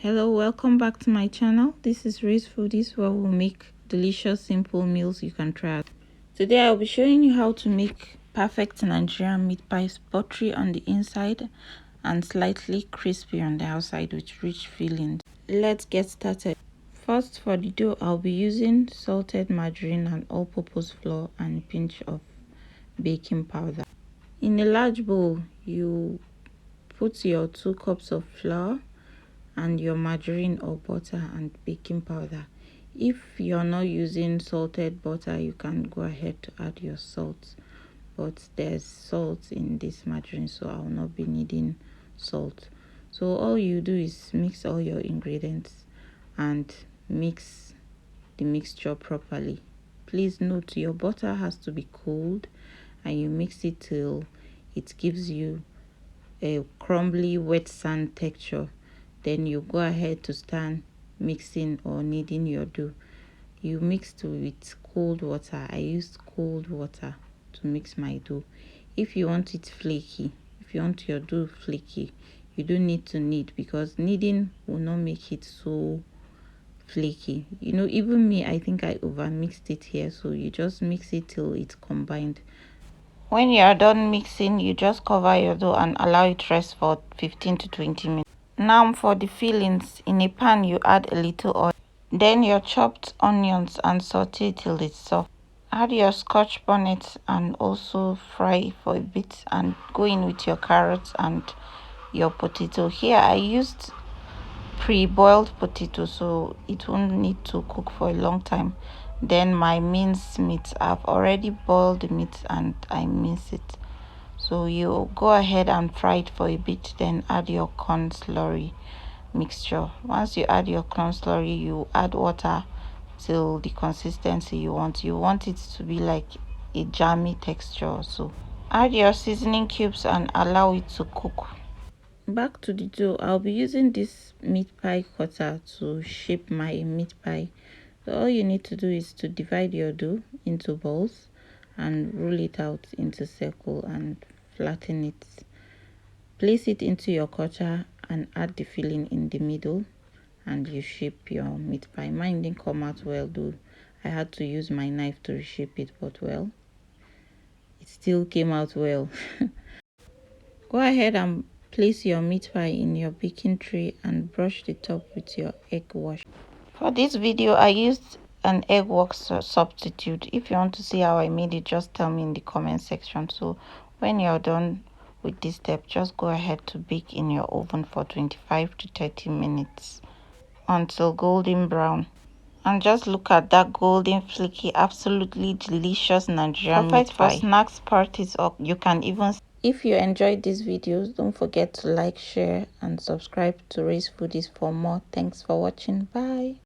Hello, welcome back to my channel. This is Raisfoodie, where we'll make delicious simple meals you can try. Today I'll be showing you how to make perfect Nigerian meat pies, buttery on the inside and slightly crispy on the outside with rich filling. Let's get started. First, for the dough, I'll be using salted margarine and all-purpose flour and a pinch of baking powder. In a large bowl, you put your 2 cups of flour and your margarine or butter and baking powder. If you're not using salted butter, you can go ahead to add your salt, but there's salt in this margarine, so I'll not be needing salt. So all you do is mix all your ingredients and mix the mixture properly. Please note your butter has to be cooled and you mix it till it gives you a crumbly wet sand texture. Then you go ahead to start mixing or kneading your dough. You mix with cold water. I used cold water to mix my dough. If you want it flaky, if you want your dough flaky, you don't need to knead, because kneading will not make it so flaky. You know, even me, I think I over mixed it here, so you just mix it till it's combined. When you are done mixing, you just cover your dough and allow it rest for 15 to 20 minutes. Now for the fillings, in a pan you add a little oil, then your chopped onions and saute till it's soft. Add your scotch bonnet and also fry for a bit, and go in with your carrots and your potato. Here I used pre-boiled potato, so it won't need to cook for a long time. Then my minced meat, I've already boiled the meat and I mince it. So you go ahead and fry it for a bit, then add your corn slurry mixture. Once you add your corn slurry, you add water till the consistency you want. You want it to be like a jammy texture. So add your seasoning cubes and allow it to cook. Back to the dough, I'll be using this meat pie cutter to shape my meat pie. So all you need to do is to divide your dough into balls and roll it out into circle and flatten it. Place it into your cutter and add the filling in the middle, and you shape your meat pie. Mine didn't come out well though. I had to use my knife to reshape it, but well, it still came out well. Go ahead and place your meat pie in your baking tray and brush the top with your egg wash. For this video, I used an egg wash substitute. If you want to see how I made it, just tell me in the comment section. So when you're done with this step, just go ahead to bake in your oven for 25 to 30 minutes until golden brown. And just look at that golden flaky, absolutely delicious Nigerian meat pie. Perfect for snacks, parties, or you can even... If you enjoyed these videos, don't forget to like, share and subscribe to Raisfoodie for more. Thanks for watching. Bye.